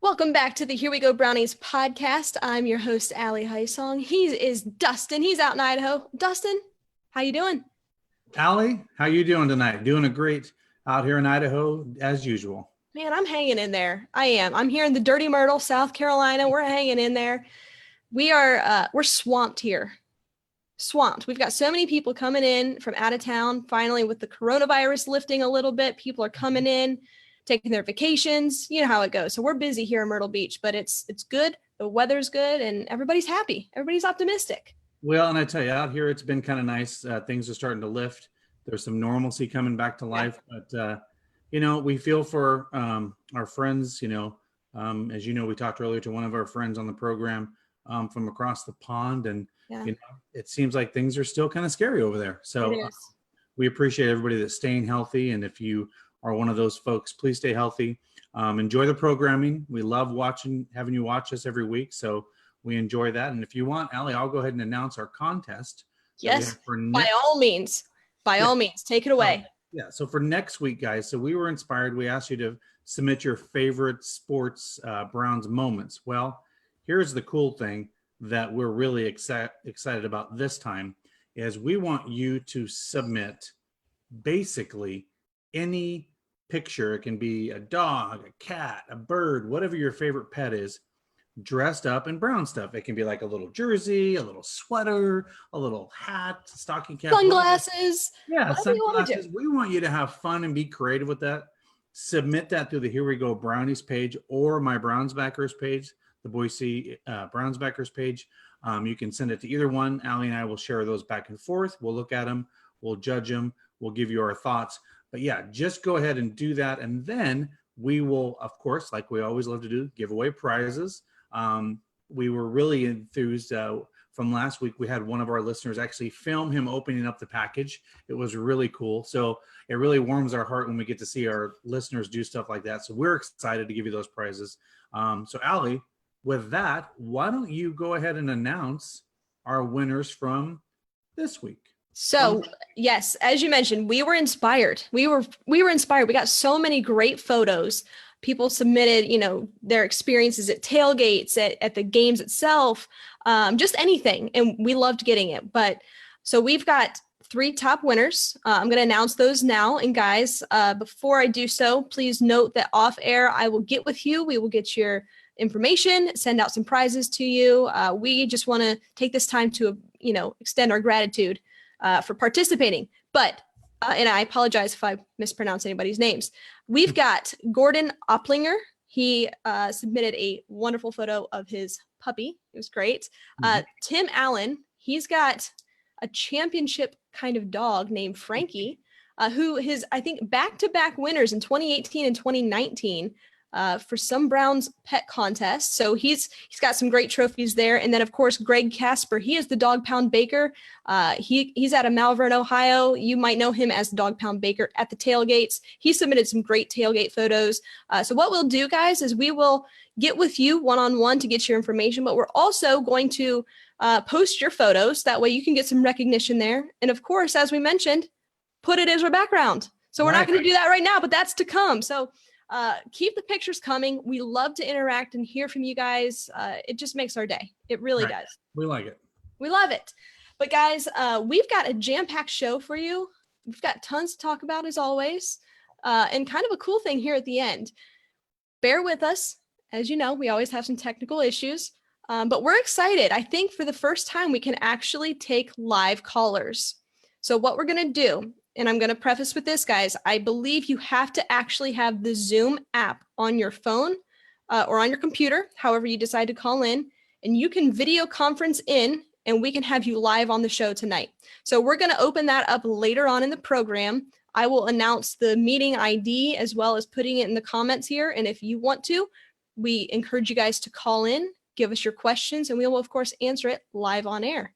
Welcome back to the Here We Go Brownies podcast. I'm your host, Allie Heisong. He is Dustin. He's out in Idaho. Dustin, how you doing? Allie, how you doing tonight? Doing a great out here in Idaho as usual. Man, I'm hanging in there. I am. I'm here in the Dirty Myrtle, South Carolina. We're hanging in there. We're swamped here. Swamped. We've got so many people coming in from out of town. Finally, with the coronavirus lifting a little bit, people are coming in, taking their vacations. You know how it goes. So we're busy here in Myrtle Beach, but it's good. The weather's good and everybody's happy. Everybody's optimistic. Well, and I tell you, out here it's been kind of nice. Things are starting to lift. There's some normalcy coming back to life. But, we feel for our friends, as you know, we talked earlier to one of our friends on the program from across the pond. And, it seems like things are still kind of scary over there. So we appreciate everybody that's staying healthy. And if you are one of those folks, please stay healthy. Enjoy the programming. We love having you watch us every week. So we enjoy that. And if you want, Allie, I'll go ahead and announce our contest. Yes, by all means, take it away. So for next week, guys, so we were inspired. We asked you to submit your favorite sports Browns moments. Well, here's the cool thing that we're really excited about this time is we want you to submit basically any picture. It can be a dog, a cat, a bird, whatever your favorite pet is, dressed up in brown stuff. It can be like a little jersey, a little sweater, a little hat, stocking cap, sunglasses. Sunglasses. We want you to have fun and be creative with that. Submit that through the Here We Go Brownies page or my Browns Backers page, the Boise Browns Backers page. You can send it to either one. Allie and I will share those back and forth. We'll look at them. We'll judge them. We'll give you our thoughts. But yeah, just go ahead and do that. And then we will, of course, like we always love to do, give away prizes. We were really enthused from last week. We had one of our listeners actually film him opening up the package. It was really cool. So it really warms our heart when we get to see our listeners do stuff like that. So we're excited to give you those prizes. So Allie, with that, why don't you go ahead and announce our winners from this week? So yes, as you mentioned, we were inspired. We were inspired. We got so many great photos. People submitted, their experiences at tailgates, at the games itself, just anything. And we loved getting it. But so we've got 3 top winners. I'm going to announce those now. And guys, before I do so, please note that off air, I will get with you. We will get your information, send out some prizes to you. We just want to take this time to, extend our gratitude for participating. But and I apologize if I mispronounce anybody's names. We've got Gordon Opplinger. He submitted a wonderful photo of his puppy. It was great. Tim Allen, he's got a championship kind of dog named Frankie, who I think, back-to-back winners in 2018 and 2019 for some Browns pet contest. So he's got some great trophies there. And then, of course, Greg Casper, he is the Dog Pound Baker. He's out of Malvern, Ohio. You might know him as the Dog Pound Baker at the tailgates. He submitted some great tailgate photos. So what we'll do, guys, is we will get with you one-on-one to get your information, but we're also going to post your photos. That way you can get some recognition there. And of course, as we mentioned, put it as our background. So we're not going to do that right now, but that's to come. So keep the pictures coming. We love to interact and hear from you guys. It just makes our day. It really does. We like it. We love it. But guys, we've got a jam-packed show for you. We've got tons to talk about as always. And kind of a cool thing here at the end. Bear with us. As you know, we always have some technical issues, but we're excited. I think for the first time, we can actually take live callers. So what we're going to do, and I'm going to preface with this, guys, I believe you have to actually have the Zoom app on your phone or on your computer, however you decide to call in, and you can video conference in, and we can have you live on the show tonight. So we're going to open that up later on in the program. I will announce the meeting ID as well as putting it in the comments here. And if you want to, we encourage you guys to call in, give us your questions, and we will, of course, answer it live on air.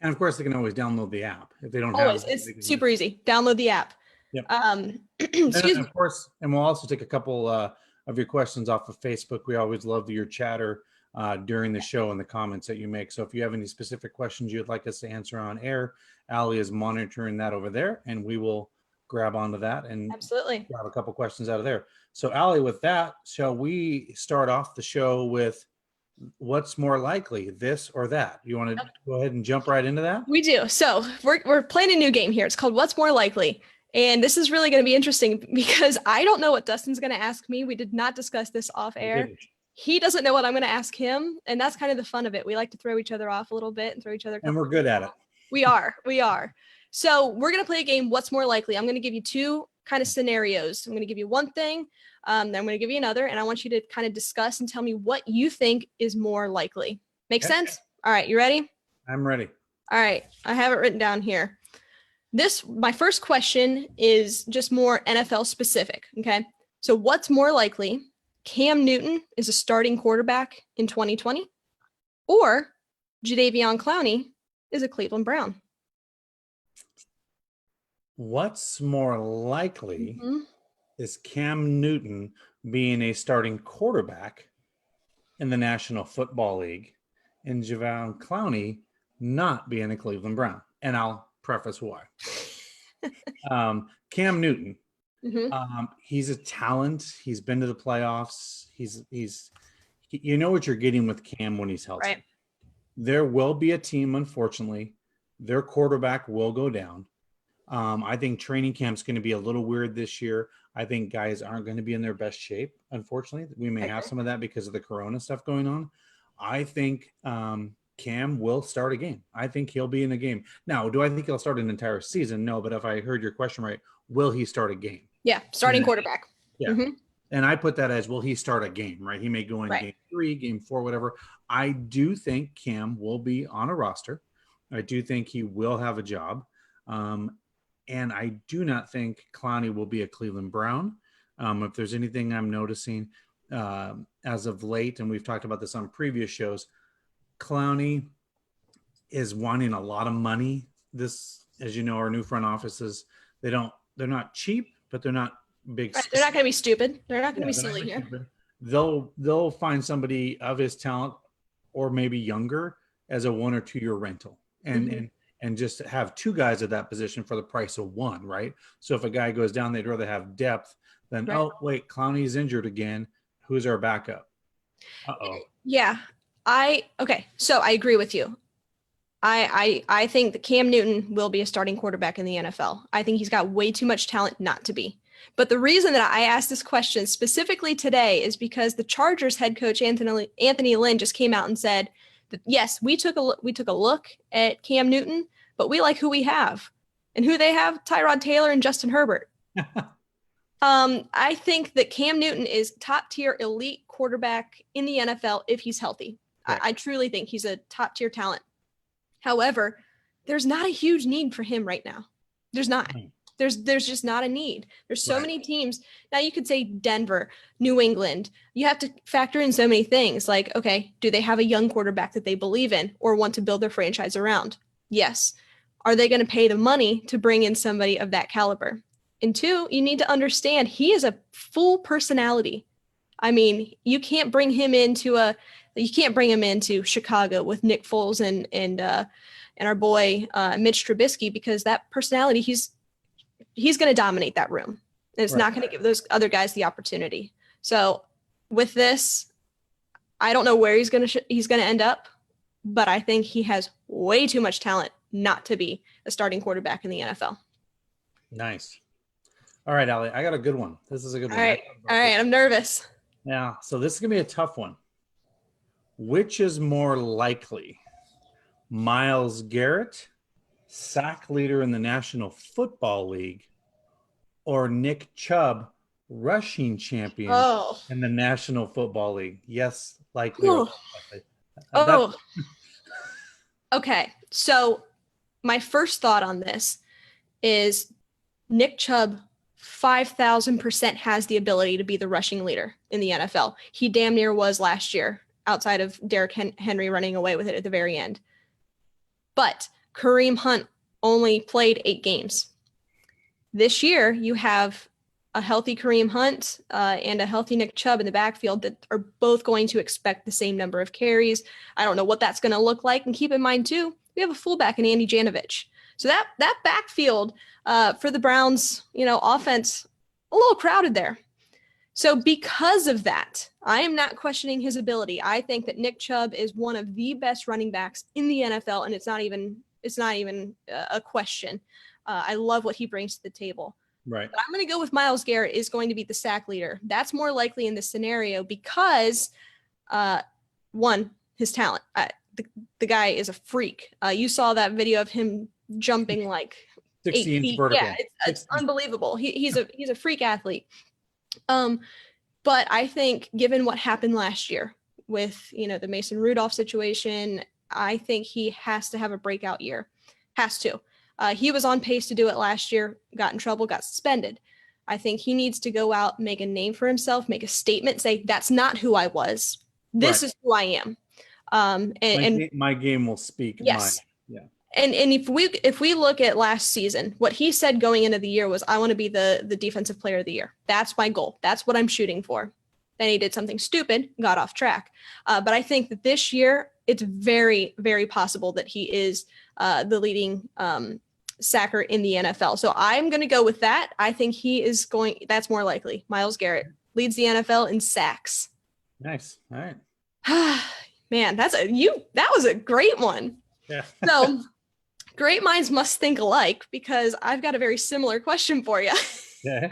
And of course, they can always download the app if they don't always, have it. It's super easy. Download the app. Yep. Excuse me. Of course, and we'll also take a couple of your questions off of Facebook. We always love your chatter during the show and the comments that you make. So if you have any specific questions you'd like us to answer on air, Allie is monitoring that over there, and we will grab onto that and absolutely grab a couple questions out of there. So, Allie, with that, shall we start off the show with what's more likely, this or that? You want to go ahead and jump right into that? We do. So we're playing a new game here. It's called What's More Likely. And this is really going to be interesting because I don't know what Dustin's going to ask me. We did not discuss this off air. He doesn't know what I'm going to ask him. And that's kind of the fun of it. We like to throw each other off a little bit and throw each other. And we're good at it. We are. So we're going to play a game. What's more likely? I'm going to give you two kind of scenarios. I'm going to give you one thing. Then I'm going to give you another. And I want you to kind of discuss and tell me what you think is more likely. Make sense? All right. You ready? I'm ready. All right. I have it written down here. My first question is just more NFL specific. Okay. So what's more likely? Cam Newton is a starting quarterback in 2020 or Jadeveon Clowney is a Cleveland Brown? What's more likely is Cam Newton being a starting quarterback in the National Football League and Jadeveon Clowney not being a Cleveland Brown. And I'll preface why. Cam Newton, he's a talent. He's been to the playoffs. You know what you're getting with Cam when he's healthy. Right. There will be a team, unfortunately, their quarterback will go down. I think training camp's going to be a little weird this year. I think guys aren't going to be in their best shape. Unfortunately, we may have some of that because of the Corona stuff going on. I think Cam will start a game. I think he'll be in a game. Now, do I think he'll start an entire season? No, but if I heard your question right, will he start a game? Yeah, starting quarterback. Yeah. And I put that as, will he start a game, right? He may go in game 3, game 4, whatever. I do think Cam will be on a roster. I do think he will have a job. And I do not think Clowney will be a Cleveland Brown. If there's anything I'm noticing as of late, and we've talked about this on previous shows, Clowney is wanting a lot of money. This, as you know, our new front offices, they're not cheap, but they're not big. Right. They're not going to be stupid. They're not going to be silly here. Stupid. They'll find somebody of his talent or maybe younger as a 1 or 2 year rental. And just have 2 guys at that position for the price of 1, right? So if a guy goes down, they'd rather have depth than, oh, wait, Clowney's injured again. Who's our backup? Uh-oh. Yeah. So I agree with you. I think that Cam Newton will be a starting quarterback in the NFL. I think he's got way too much talent not to be. But the reason that I asked this question specifically today is because the Chargers head coach Anthony Lynn just came out and said that, yes, we took a look at Cam Newton, but we like who we have. And who they have? Tyrod Taylor and Justin Herbert. I think that Cam Newton is top tier elite quarterback in the NFL if he's healthy. Right. I truly think he's a top tier talent. However, there's not a huge need for him right now. There's not. There's just not a need. There's so many teams. Now you could say Denver, New England. You have to factor in so many things like, okay, do they have a young quarterback that they believe in or want to build their franchise around? Yes. Are they going to pay the money to bring in somebody of that caliber? And 2, you need to understand he is a full personality. I mean, you can't bring him into Chicago with Nick Foles and our boy Mitch Trubisky, because that personality, he's going to dominate that room. And it's not going to give those other guys the opportunity. So with this, I don't know where he's going to end up, but I think he has way too much talent not to be a starting quarterback in the NFL. Nice. All right, Allie, I got a good one. This is a good one. All right. I'm nervous. Yeah. So this is going to be a tough one. Which is more likely? Myles Garrett, sack leader in the National Football League, or Nick Chubb, rushing champion in the National Football League? Yes, likely. Okay. So my first thought on this is Nick Chubb 5,000% has the ability to be the rushing leader in the NFL. He damn near was last year, outside of Derrick Henry running away with it at the very end. But Kareem Hunt only played 8 games. This year, you have a healthy Kareem Hunt and a healthy Nick Chubb in the backfield that are both going to expect the same number of carries. I don't know what that's going to look like. And keep in mind, too, we have a fullback in Andy Janovich. So that backfield for the Browns, offense, a little crowded there. So because of that, I am not questioning his ability. I think that Nick Chubb is one of the best running backs in the NFL, and it's not even a question. I love what he brings to the table. Right. But I'm going to go with Myles Garrett is going to be the sack leader. That's more likely in this scenario because, one, his talent. The guy is a freak. You saw that video of him jumping like 60 8 inch feet. vertical. Yeah, it's unbelievable. He's a freak athlete. But I think given what happened last year with, the Mason Rudolph situation, I think he has to have a breakout year. Has to. He was on pace to do it last year, got in trouble, got suspended. I think he needs to go out, make a name for himself, make a statement, say, that's not who I was. This is who I am. My game will speak. Yes. Yeah. And if we look at last season, what he said going into the year was, I want to be the defensive player of the year. That's my goal. That's what I'm shooting for. Then he did something stupid, got off track. But I think that this year, it's very, very possible that he is the leading sacker in the NFL. So I'm going to go with that. I think that's more likely. Myles Garrett leads the NFL in sacks. Nice. All right. Man, that was a great one. Yeah. So great minds must think alike because I've got a very similar question for you. Yeah.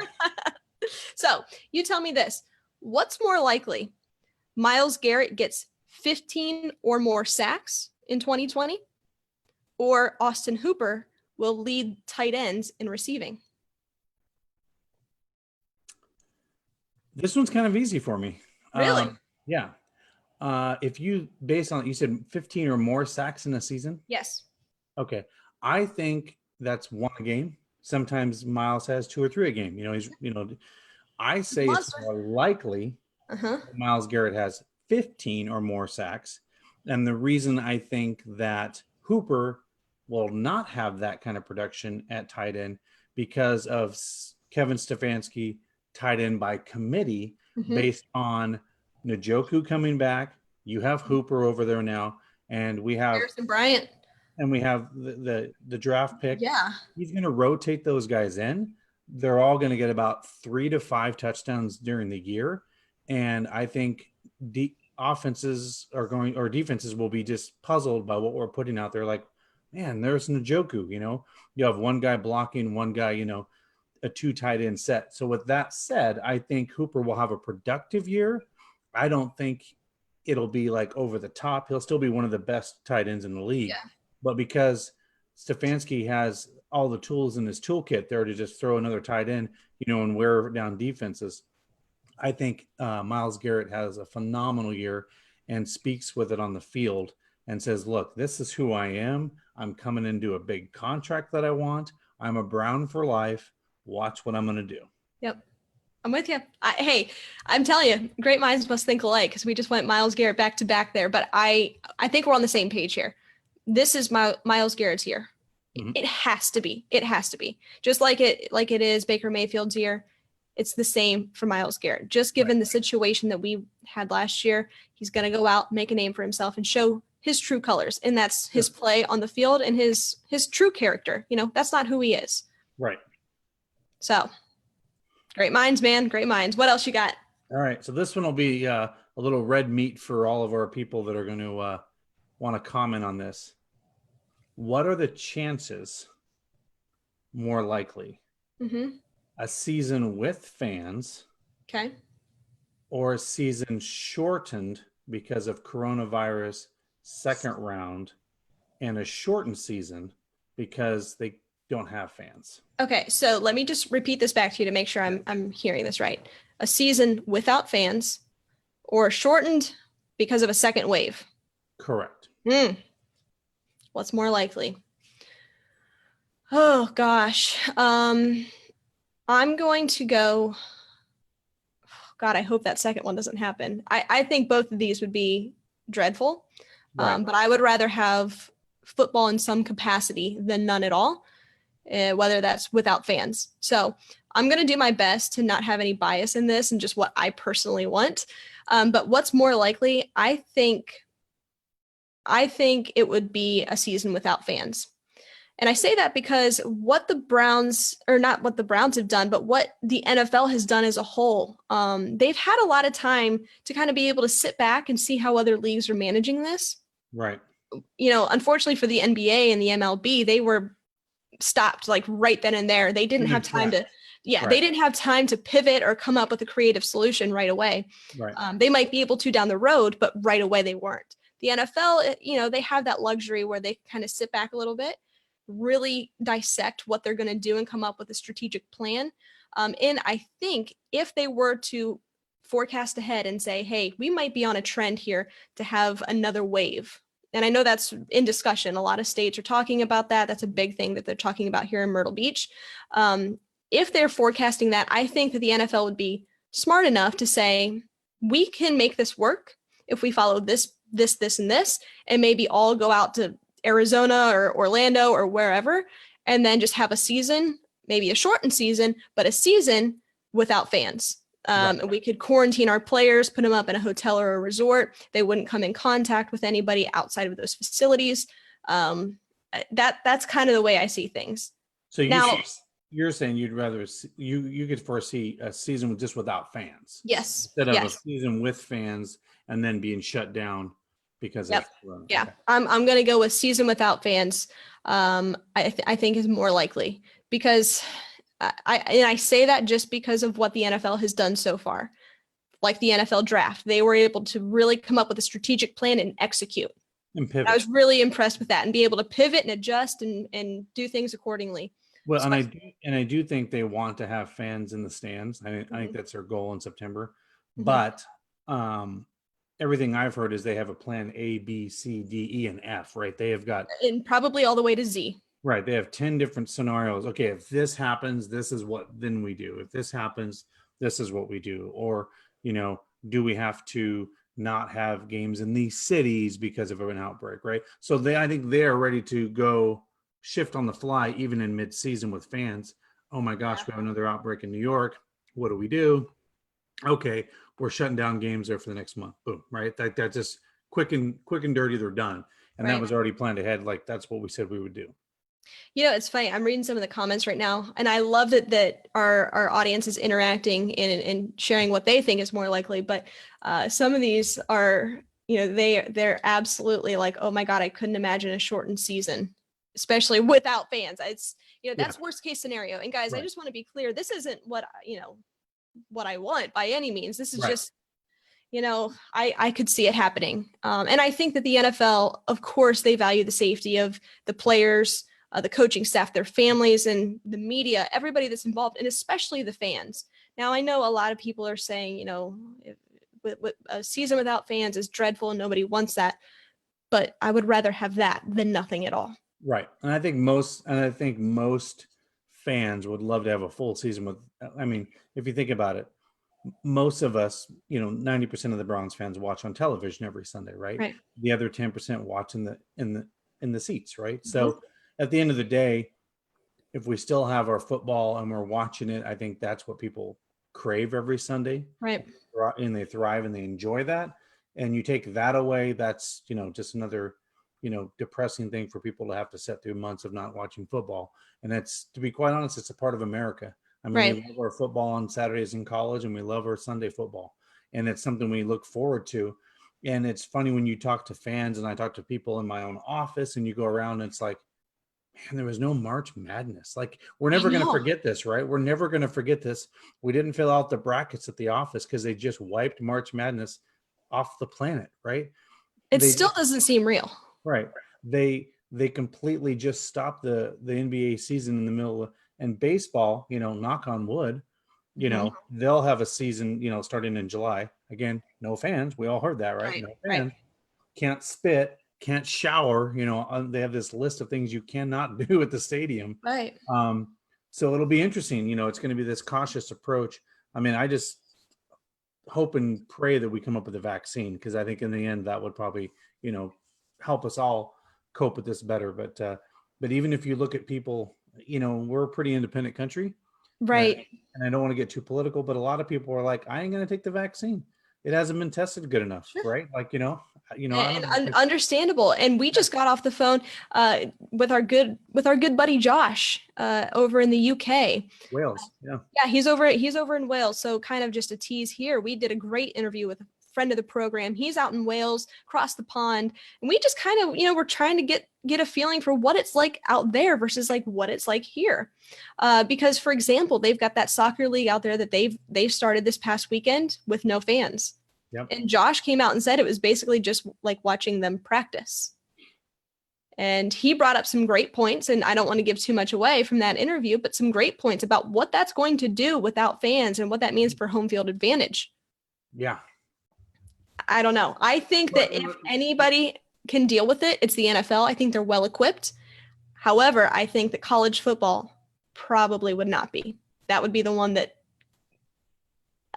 So you tell me this. What's more likely? Myles Garrett gets 15 or more sacks in 2020, or Austin Hooper will lead tight ends in receiving? This one's kind of easy for me. Really? Yeah. If you you said 15 or more sacks in a season? Yes. Okay. I think that's one a game. Sometimes Miles has 2 or 3 a game. I say it's more likely Myles Garrett has 15 or more sacks. And the reason I think that Hooper will not have that kind of production at tight end because of Kevin Stefanski tight end by committee based on Njoku coming back. You have Hooper over there now, and we have Harrison Bryant. And we have the draft pick. Yeah. He's going to rotate those guys in. They're all going to get about 3 to 5 touchdowns during the year. And I think defenses will be just puzzled by what we're putting out there. Like, man, there's Njoku, you have one guy blocking, one guy, a 2 tight end set. So with that said, I think Hooper will have a productive year. I don't think it'll be like over the top. He'll still be one of the best tight ends in the league. Yeah. But because Stefanski has all the tools in his toolkit there to just throw another tight end, and wear down defenses, I think Myles Garrett has a phenomenal year and speaks with it on the field and says, look, this is who I am. I'm coming into a big contract that I want. I'm a Brown for life. Watch what I'm going to do. Yep. I'm with you. Hey, I'm telling you, great minds must think alike because we just went Myles Garrett back to back there. But I think we're on the same page here. This is Myles Garrett's year. Mm-hmm. It has to be. It has to be. Just like it is Baker Mayfield's year. It's the same for Myles Garrett. Just given the situation that we had last year, he's going to go out, make a name for himself, and show his true colors. And that's his play on the field and his true character. That's not who he is. Right. So, great minds, man. Great minds. What else you got? All right. So this one will be a little red meat for all of our people that are going to want to comment on this. What are the chances more likely? Mm-hmm. A season with fans, okay, or a season shortened because of coronavirus second round, and a shortened season because they don't have fans? Okay, so let me just repeat this back to you to make sure I'm hearing this right. A season without fans, or shortened because of a second wave. Correct. What's more likely? Oh gosh. I'm going to go. God, I hope that second one doesn't happen. I think both of these would be dreadful. Right. But I would rather have football in some capacity than none at all, whether that's without fans. So I'm going to do my best to not have any bias in this and just what I personally want. But what's more likely, I think it would be a season without fans. And I say that because what the Browns, or not what the Browns have done, but what the NFL has done as a whole, they've had a lot of time to kind of be able to sit back and see how other leagues are managing this. Right. Unfortunately for the NBA and the MLB, they were stopped like right then and there. They didn't have time to, they didn't have time to pivot or come up with a creative solution right away. Right. They might be able to down the road, but right away they weren't. The NFL, they have that luxury where they kind of sit back a little bit, really dissect what they're going to do and come up with a strategic plan. And I think if they were to forecast ahead and say, hey, we might be on a trend here to have another wave. And I know that's in discussion. A lot of states are talking about that. That's a big thing that they're talking about here in Myrtle Beach. If they're forecasting that, I think that the NFL would be smart enough to say, we can make this work if we follow this, and this, and maybe all go out to Arizona or Orlando or wherever, and then just have a season, maybe a shortened season, but a season without fans. And we could quarantine our players, put them up in a hotel or a resort. They wouldn't come in contact with anybody outside of those facilities. That's kind of the way I see things. So you're saying you'd rather you could foresee a season just without fans. Yes. Instead of a season with fans and then being shut down because of Okay. I'm going to go with season without fans. I think is more likely because I say that just because of what the NFL has done so far. Like the NFL draft, they were able to really come up with a strategic plan and execute. And pivot. I was really impressed with that and be able to pivot and adjust and do things accordingly. Well, so I do think they want to have fans in the stands. I think that's their goal in September. But everything I've heard is they have a plan A, B, C, D, E, and F, right? They have got and probably all the way to Z. Right. They have 10 different scenarios. Okay, if this happens, this is what then we do. If this happens, this is what we do. Or, do we have to not have games in these cities because of an outbreak, right? So I think they are ready to go shift on the fly, even in mid-season with fans. Oh my gosh, we have another outbreak in New York. What do we do? Okay, we're shutting down games there for the next month. Boom, right? That's just quick and dirty. They're done. And that was already planned ahead. Like that's what we said we would do. It's funny. I'm reading some of the comments right now, and I love that our audience is interacting and sharing what they think is more likely. But some of these are, they're absolutely like, oh my God, I couldn't imagine a shortened season, especially without fans. It's, that's worst case scenario. And guys, I just want to be clear. This isn't what I want by any means. This is just, I could see it happening. And I think that the NFL, of course, they value the safety of the players, the coaching staff, their families, and the media, everybody that's involved, and especially the fans. Now, I know a lot of people are saying, with a season without fans is dreadful and nobody wants that. But I would rather have that than nothing at all. Right. And I think most fans would love to have a full season with, if you think about it, most of us, 90% of the Browns fans watch on television every Sunday, right? The other 10% watch in the seats, right? So at the end of the day, if we still have our football and we're watching it, I think that's what people crave every Sunday. Right. And they thrive and they enjoy that. And you take that away, that's, just another, depressing thing for people to have to sit through months of not watching football. And that's, to be quite honest, it's a part of America. We love our football on Saturdays in college and we love our Sunday football. And it's something we look forward to. And it's funny when you talk to fans and I talk to people in my own office and you go around and it's like, man, there was no March Madness. Like, we're never going to forget this, right? We're never going to forget this. We didn't fill out the brackets at the office because they just wiped March Madness off the planet, right? It still doesn't seem real. Right. They completely just stopped the NBA season in the middle and baseball, knock on wood, they'll have a season, starting in July. Again, no fans. We all heard that, right? No fans. Can't spit. Can't shower, they have this list of things you cannot do at the stadium. Right. So it'll be interesting. It's going to be this cautious approach. I just hope and pray that we come up with a vaccine because I think in the end that would probably, help us all cope with this better. But even if you look at people, we're a pretty independent country. Right. And I don't want to get too political, but a lot of people are like, I ain't going to take the vaccine. it hasn't been tested good enough, right? Like, I don't know. Understandable. And we just got off the phone with our good buddy Josh over in the UK. Wales. Yeah. Yeah, he's over in Wales. So kind of just a tease here. We did a great interview with a friend of the program. He's out in Wales, across the pond, and we just kind of, we're trying to get a feeling for what it's like out there versus like what it's like here. Because for example, they've got that soccer league out there that they've started this past weekend with no fans. Yep. And Josh came out and said it was basically just like watching them practice. And he brought up some great points, and I don't want to give too much away from that interview, but some great points about what that's going to do without fans and what that means for home field advantage. Yeah. I don't know. I think that if anybody can deal with it, it's the NFL. I think they're well equipped. However, I think that college football probably would not be. That would be the one that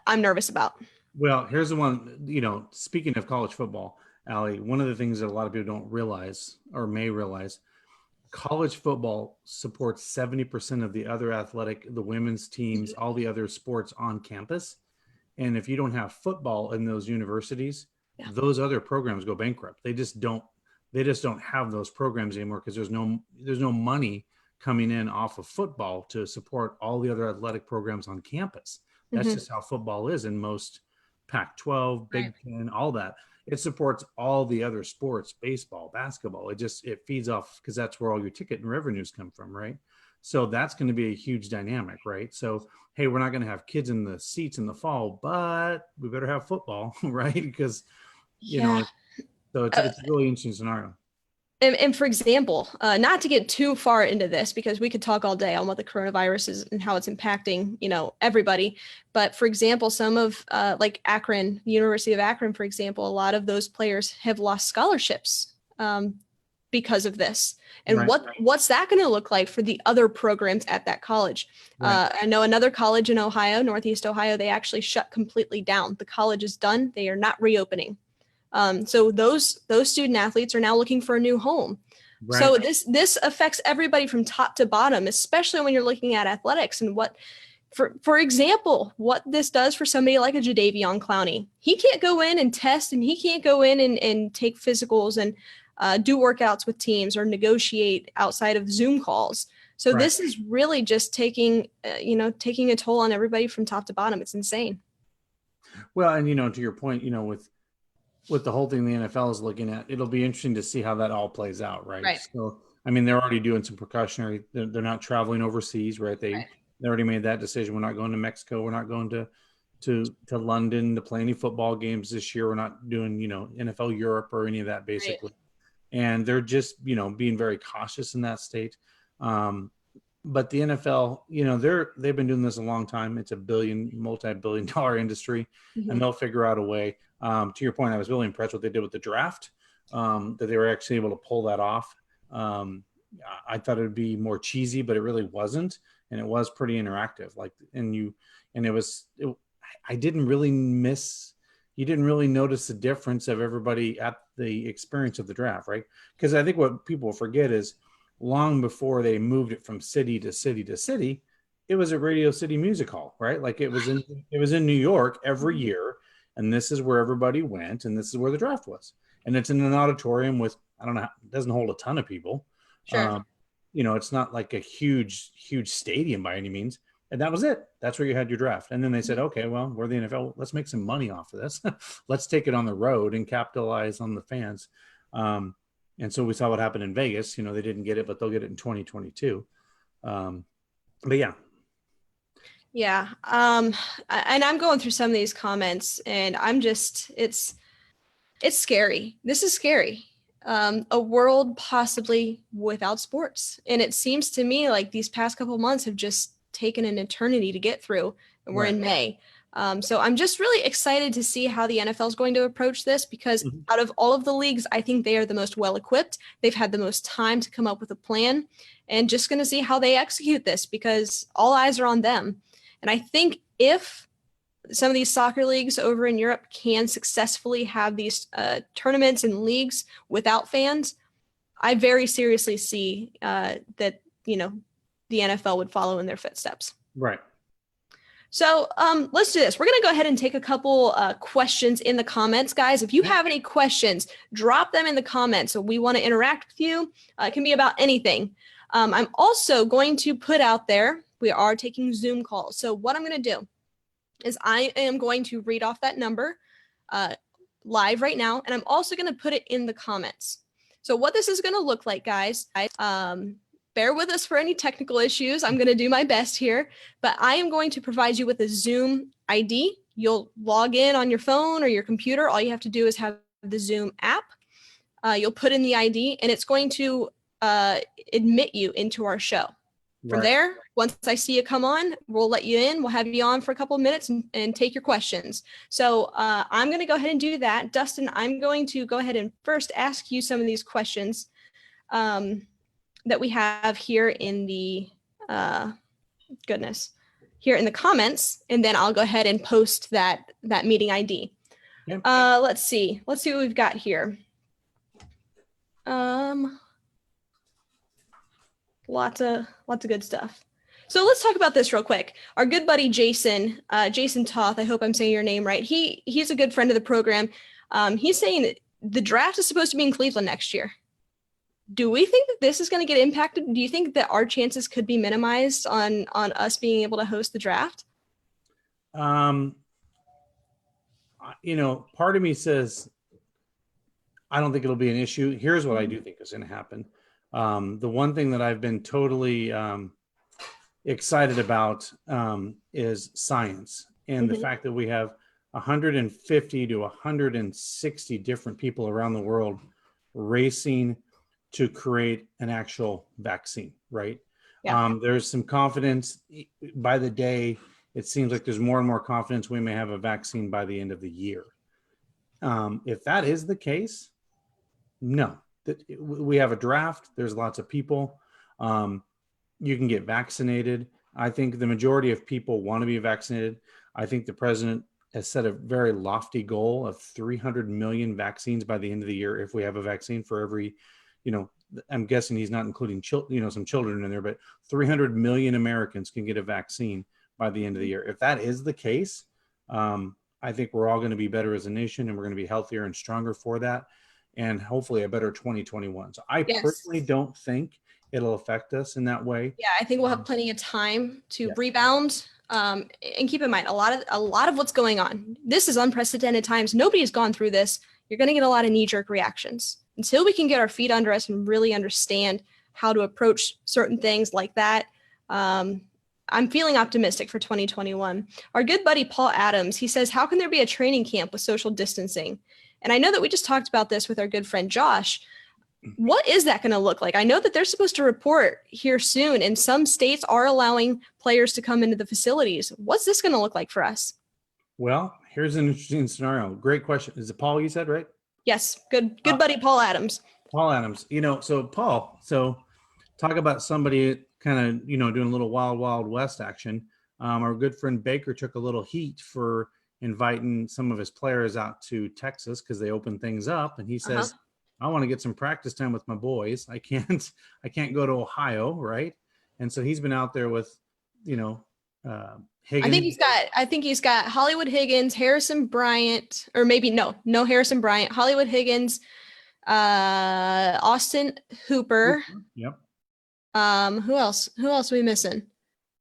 I'm nervous about. Well, here's the one, speaking of college football, Allie, one of the things that a lot of people don't realize or may realize, college football supports 70% of the other the women's teams, all the other sports on campus. And if you don't have football in those universities, those other programs go bankrupt. They just don't have those programs anymore because there's no money coming in off of football to support all the other athletic programs on campus. That's just how football is in most Pac-12, Big Ten, all that. It supports all the other sports, baseball, basketball. It feeds off because that's where all your ticket and revenues come from, right? So that's going to be a huge dynamic, right? So, hey, we're not going to have kids in the seats in the fall, but we better have football, right? Because, so it's a really interesting scenario. And for example, not to get too far into this because we could talk all day on what the coronavirus is and how it's impacting, everybody. But for example, some of like Akron, University of Akron, for example, a lot of those players have lost scholarships because of this. And what's that going to look like for the other programs at that college? I know another college in Ohio, Northeast Ohio, they actually shut completely down. The college is done. They are not reopening. So those student athletes are now looking for a new home. Right. So this affects everybody from top to bottom, especially when you're looking at athletics and what, for example, what this does for somebody like a Jadeveon Clowney. He can't go in and test, and he can't go in and take physicals and do workouts with teams or negotiate outside of Zoom calls. So this is really just taking a toll on everybody from top to bottom. It's insane. Well, and to your point, with the whole thing the NFL is looking at, it'll be interesting to see how that all plays out, right? So, I mean, they're already doing some precautionary. They're not traveling overseas, right? They already made that decision. We're not going to Mexico. We're not going to London to play any football games this year. We're not doing NFL Europe or any of that basically. And they're just being very cautious in that state. But the NFL, they've been doing this a long time. It's a multi-billion-dollar industry, and they'll figure out a way. To your point, I was really impressed what they did with the draft, that they were actually able to pull that off. I thought it would be more cheesy, but it really wasn't, and it was pretty interactive. I didn't really you didn't really notice the difference of everybody at the experience of the draft, right? Because I think what people forget is, long before they moved it from city to city to city, it was a Radio City Music Hall, right? Like it was in New York every year, and this is where everybody went, and this is where the draft was. And it's in an auditorium with, I don't know, it doesn't hold a ton of people. Sure. It's not like a huge stadium by any means. And that was it. That's where you had your draft. And then they said, okay, well, we're the NFL. Let's make some money off of this. Let's take it on the road and capitalize on the fans. And so we saw what happened in Vegas. They didn't get it, but they'll get it in 2022. But yeah. Yeah. And I'm going through some of these comments, and I'm just, it's scary. This is scary. A world possibly without sports. And it seems to me like these past couple of months have just taken an eternity to get through, and we're in May. So I'm just really excited to see how the NFL is going to approach this, because out of all of the leagues, I think they are the most well-equipped. They've had the most time to come up with a plan, and just going to see how they execute this, because all eyes are on them. And I think if some of these soccer leagues over in Europe can successfully have these tournaments and leagues without fans, I very seriously see that, the NFL would follow in their footsteps. Right. So let's do this. We're going to go ahead and take a couple questions in the comments, guys. If you have any questions, drop them in the comments. So we want to interact with you. It can be about anything. I'm also going to put out there, we are taking Zoom calls. So what I'm going to do is I am going to read off that number live right now. And I'm also going to put it in the comments. So what this is going to look like, guys, bear with us for any technical issues. I'm going to do my best here, but I am going to provide you with a Zoom ID. You'll log in on your phone or your computer. All you have to do is have the Zoom app. You'll put in the ID and it's going to admit you into our show. From there, once I see you come on, we'll let you in. We'll have you on for a couple of minutes and take your questions. So I'm going to go ahead and do that. Dustin, I'm going to go ahead and first ask you some of these questions that we have here in the here in the comments, and then I'll go ahead and post that meeting ID. Yep. Let's see what we've got here. Lots of good stuff. So let's talk about this real quick. Our good buddy Jason Toth, I hope I'm saying your name right. He's a good friend of the program. He's saying that the draft is supposed to be in Cleveland next year. Do we think that this is going to get impacted? Do you think that our chances could be minimized on us being able to host the draft? Part of me says, I don't think it'll be an issue. Here's what I do think is going to happen. The one thing that I've been totally excited about is science and the fact that we have 150 to 160 different people around the world racing to create an actual vaccine, right? Yeah. There's some confidence by the day. It seems like there's more and more confidence we may have a vaccine by the end of the year. If that is the case, no. We have a draft. There's lots of people. You can get vaccinated. I think the majority of people want to be vaccinated. I think the president has set a very lofty goal of 300 million vaccines by the end of the year. If we have a vaccine for every, I'm guessing he's not including some children in there, but 300 million Americans can get a vaccine by the end of the year. If that is the case, I think we're all going to be better as a nation, and we're going to be healthier and stronger for that, and hopefully a better 2021. So I personally don't think it'll affect us in that way. Yeah, I think we'll have plenty of time to rebound. And keep in mind, a lot of what's going on, this is unprecedented times. Nobody has gone through this. You're going to get a lot of knee-jerk reactions. Until we can get our feet under us and really understand how to approach certain things like that, I'm feeling optimistic for 2021. Our good buddy Paul Adams, he says, how can there be a training camp with social distancing? And I know that we just talked about this with our good friend Josh. What is that going to look like? I know that they're supposed to report here soon, and some states are allowing players to come into the facilities. What's this going to look like for us? Well, here's an interesting scenario. Great question. Is it Paul you said, right? Yes. Good buddy, Paul Adams. Paul Adams. So talk about somebody kind of, doing a little wild, wild west action. Our good friend Baker took a little heat for inviting some of his players out to Texas because they opened things up. And he says, I want to get some practice time with my boys. I can't go to Ohio. Right. And so he's been out there with, Higgins. I think he's got Hollywood Higgins, Harrison Bryant, or maybe no Harrison Bryant, Hollywood Higgins, Austin Hooper. Yep. Who else are we missing?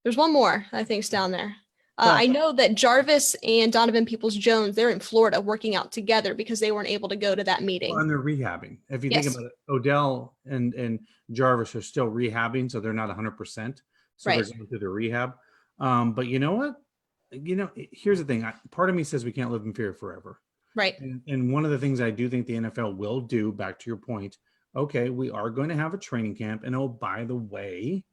There's one more I think's down there. I know that Jarvis and Donovan Peoples-Jones, they're in Florida working out together because they weren't able to go to that meeting. Well, and they're rehabbing. If you think about it, Odell and Jarvis are still rehabbing, so they're not 100%. So they're going through the rehab. But you know what? Here's the thing. Part of me says we can't live in fear forever. Right. And one of the things I do think the NFL will do, back to your point, okay, we are going to have a training camp. And oh, by the way,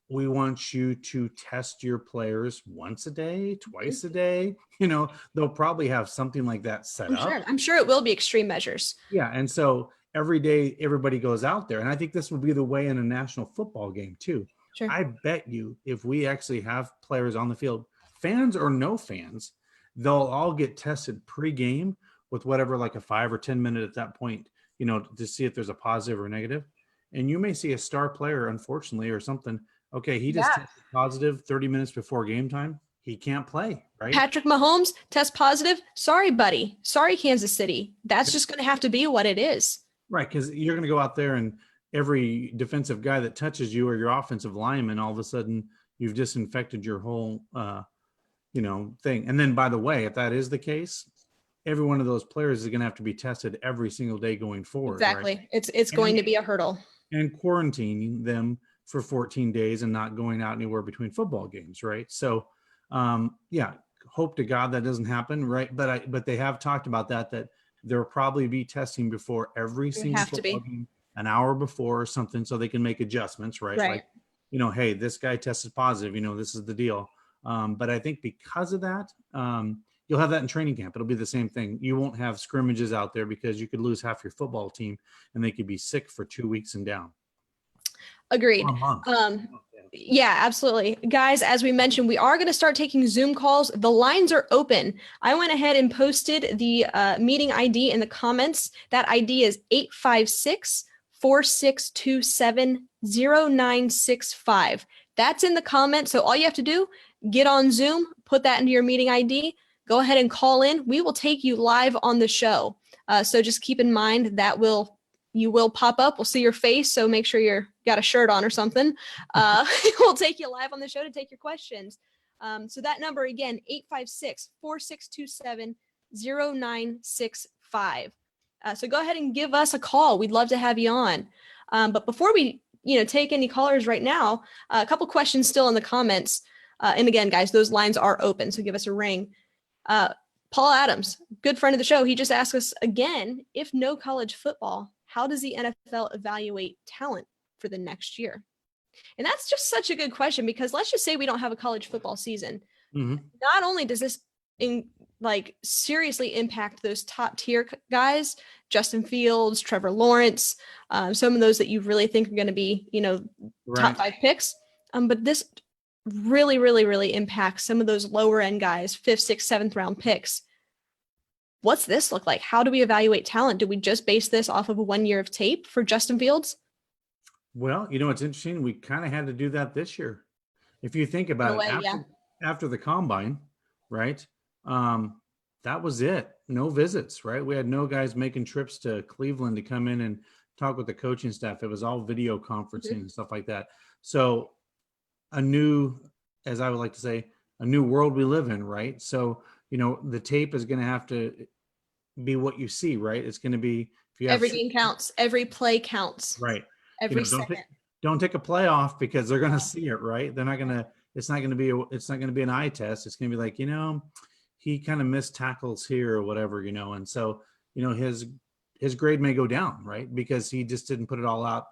we want you to test your players once a day, twice a day. They'll probably have something like that set up. I'm sure it will be extreme measures. Yeah. And so every day everybody goes out there. And I think this will be the way in a national football game too. Sure. I bet you if we actually have players on the field, fans or no fans, they'll all get tested pre-game with whatever, like a 5 or 10 minute at that point, to see if there's a positive or negative. And you may see a star player, unfortunately, or something. Okay, he just tested positive 30 minutes before game time. he can't play, right? Patrick Mahomes, test positive. Sorry, buddy. Sorry, Kansas City. That's just going to have to be what it is. Right, because you're going to go out there and every defensive guy that touches you or your offensive lineman, all of a sudden you've disinfected your whole, thing. And then, by the way, if that is the case, every one of those players is going to have to be tested every single day going forward. Exactly. Right? It's going to be a hurdle. And quarantining them for 14 days and not going out anywhere between football games, right? So, hope to God that doesn't happen, right? But they have talked about that there will probably be testing before every single football game, an hour before or something, so they can make adjustments, right? Right. Like, hey, this guy tested positive, this is the deal. But I think because of that, you'll have that in training camp. It'll be the same thing. You won't have scrimmages out there because you could lose half your football team and they could be sick for 2 weeks and down. Agreed. Yeah, absolutely. Guys, as we mentioned, we are going to start taking Zoom calls. The lines are open. I went ahead and posted the meeting ID in the comments. That ID is 856-4627-0965. That's in the comments. So all you have to do, get on Zoom, put that into your meeting ID, go ahead and call in. We will take you live on the show. So just keep in mind that you will pop up. We'll see your face. So make sure you're got a shirt on or something. We'll take you live on the show to take your questions. So that number again, 856-4627-0965. So go ahead and give us a call. We'd love to have you on. But before we, take any callers right now, a couple questions still in the comments. And again, guys, those lines are open. So give us a ring. Paul Adams, good friend of the show. He just asked us again, if no college football, how does the NFL evaluate talent for the next year? And that's just such a good question, because let's just say we don't have a college football season. Mm-hmm. Not only does this seriously impact those top tier guys, Justin Fields, Trevor Lawrence, some of those that you really think are going to be, top 5 picks. But this really, really, really impacts some of those lower end guys, 5th, 6th, 7th round picks. What's this look like? How do we evaluate talent? Do we just base this off of 1 year of tape for Justin Fields? Well, it's interesting. We kind of had to do that this year. If you think about it, after the combine, right? That was it. No visits, right? We had no guys making trips to Cleveland to come in and talk with the coaching staff. It was all video conferencing and stuff like that. So as I would like to say, a new world we live in, right? So, the tape is going to have to be what you see, right? It's going to be, if you have every game counts, every play counts, right? Every second. Don't take a play off, because they're going to see it, right? They're not going to. It's not going to be an eye test. It's going to be like, he kind of missed tackles here or whatever, and so his grade may go down, right? Because he just didn't put it all out,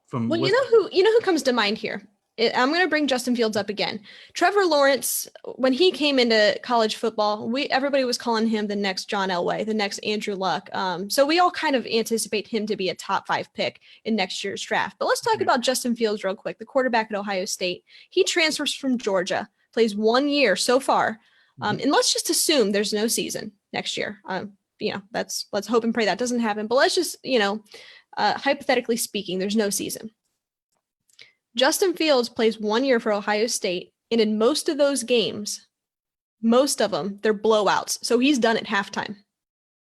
from. Well, who comes to mind here? I'm going to bring Justin Fields up again. Trevor Lawrence, when he came into college football, everybody was calling him the next John Elway, the next Andrew Luck. So we all kind of anticipate him to be a top 5 pick in next year's draft. But let's talk about Justin Fields real quick, the quarterback at Ohio State. He transfers from Georgia, plays 1 year so far. And let's just assume there's no season next year. Let's hope and pray that doesn't happen. But let's just, hypothetically speaking, there's no season. Justin Fields plays 1 year for Ohio State, and in most of those games, most of them, they're blowouts. So he's done at halftime.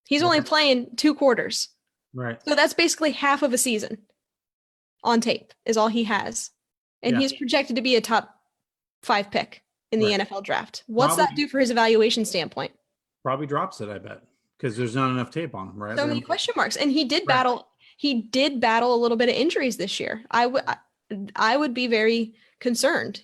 He's only playing 2 quarters. Right. So that's basically half of a season on tape is all he has. And he's projected to be a top 5 pick in the NFL draft. What's that do for his evaluation standpoint? Probably drops it, I bet, because there's not enough tape on him, right? So many question marks. And he did battle a little bit of injuries this year. I would be very concerned,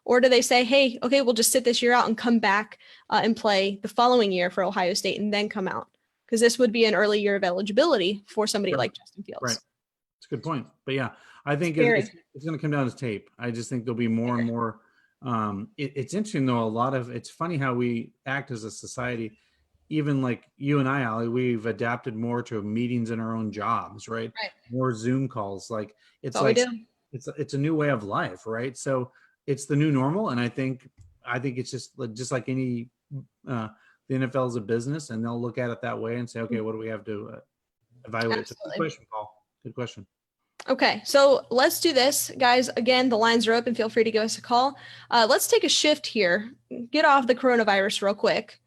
or do they say, hey, okay, we'll just sit this year out and come back and play the following year for Ohio State and then come out? Because this would be an early year of eligibility for somebody like Justin Fields. Right. That's a good point. But yeah, I think it's going to come down to tape. I just think there'll be more and more. It's interesting though. It's funny how we act as a society. Even like you and I, Allie, we've adapted more to meetings in our own jobs, right? More Zoom calls. Like it's it's a new way of life, right? So it's the new normal, and I think it's just like any the NFL is a business, and they'll look at it that way and say, okay, what do we have to evaluate? It's a good question, Paul. Good question. Okay, so let's do this, guys. Again, the lines are open. Feel free to give us a call. Let's take a shift here. Get off the coronavirus real quick.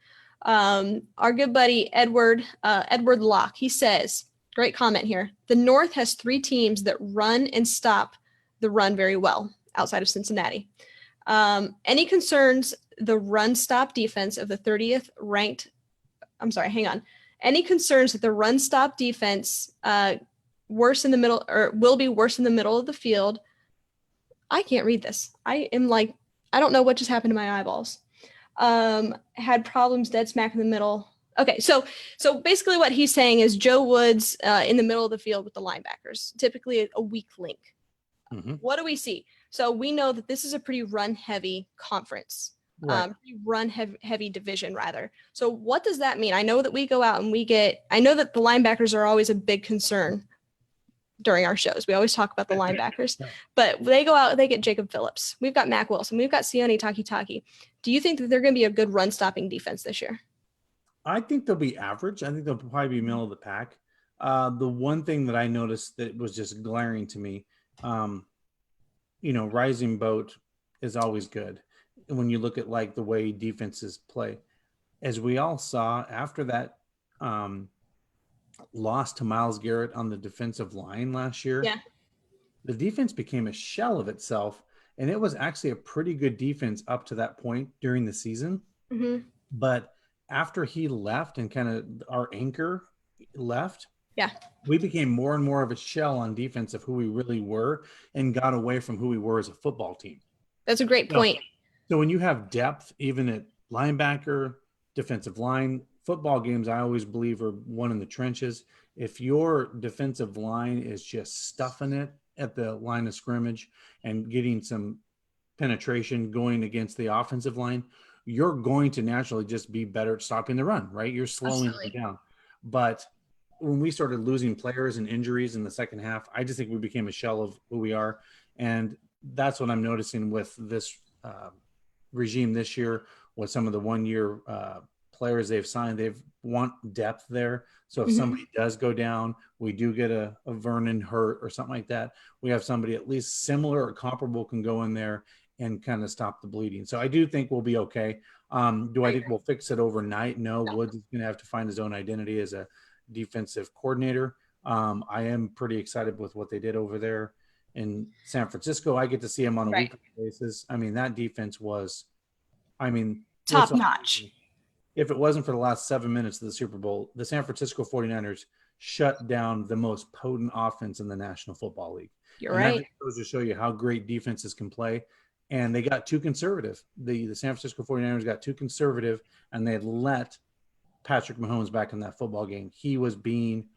Our good buddy Edward Locke, he says, great comment here. The North has 3 teams that run and stop the run very well outside of Cincinnati. Any concerns the run stop defense of the 30th ranked? I'm sorry, hang on. Any concerns that the run stop defense worse in the middle, or will be worse in the middle of the field? I can't read this. I don't know what just happened to my eyeballs. Had problems dead smack in the middle. Okay, so basically what he's saying is Joe Woods in the middle of the field with the linebackers, typically a weak link. Mm-hmm. What do we see? So we know that this is a pretty run-heavy conference, right. Run-heavy division, rather. So what does that mean? I know that we go out and I know that the linebackers are always a big concern during our shows. We always talk about the linebackers, but they go out, they get Jacob Phillips. We've got Mac Wilson. We've got Sione Takitaki. Do you think that they're going to be a good run-stopping defense this year? I think they'll be average. I think they'll probably be middle of the pack. The one thing that I noticed that was just glaring to me, rising boat is always good. When you look at like the way defenses play, as we all saw after that loss to Myles Garrett on the defensive line last year, the defense became a shell of itself. And it was actually a pretty good defense up to that point during the season. Mm-hmm. But after he left and kind of our anchor left, we became more and more of a shell on defense of who we really were and got away from who we were as a football team. That's a great point. So when you have depth, even at linebacker, defensive line, football games, I always believe are won in the trenches. If your defensive line is just stuffing it at the line of scrimmage and getting some penetration going against the offensive line, you're going to naturally just be better at stopping the run, right? You're slowing it down. But when we started losing players and injuries in the second half, I just think we became a shell of who we are. And that's what I'm noticing with this regime this year, with some of the one-year players they've signed. They've want depth there. So if somebody does go down, we do get a Vernon hurt or something like that, we have somebody at least similar or comparable can go in there and kind of stop the bleeding. So I do think we'll be okay. Do I think we'll fix it overnight? No. Woods is going to have to find his own identity as a defensive coordinator. I am pretty excited with what they did over there in San Francisco. I get to see him on a weekly basis. I mean, that defense was, top notch. If it wasn't for the last 7 minutes of the Super Bowl, the San Francisco 49ers shut down the most potent offense in the National Football League. You're right. That goes to show you how great defenses can play. And they got too conservative. The San Francisco 49ers got too conservative, and they let Patrick Mahomes back in that football game. He was being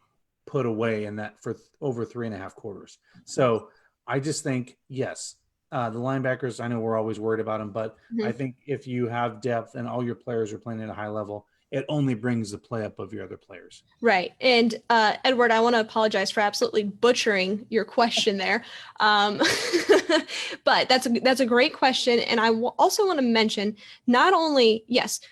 put away in that for over 3.5 quarters. So I just think, yes, the linebackers, I know we're always worried about them, but I think if you have depth and all your players are playing at a high level, it only brings the play up of your other players. Right. And Edward, I want to apologize for absolutely butchering your question there. But that's a great question. And I also want to mention not only,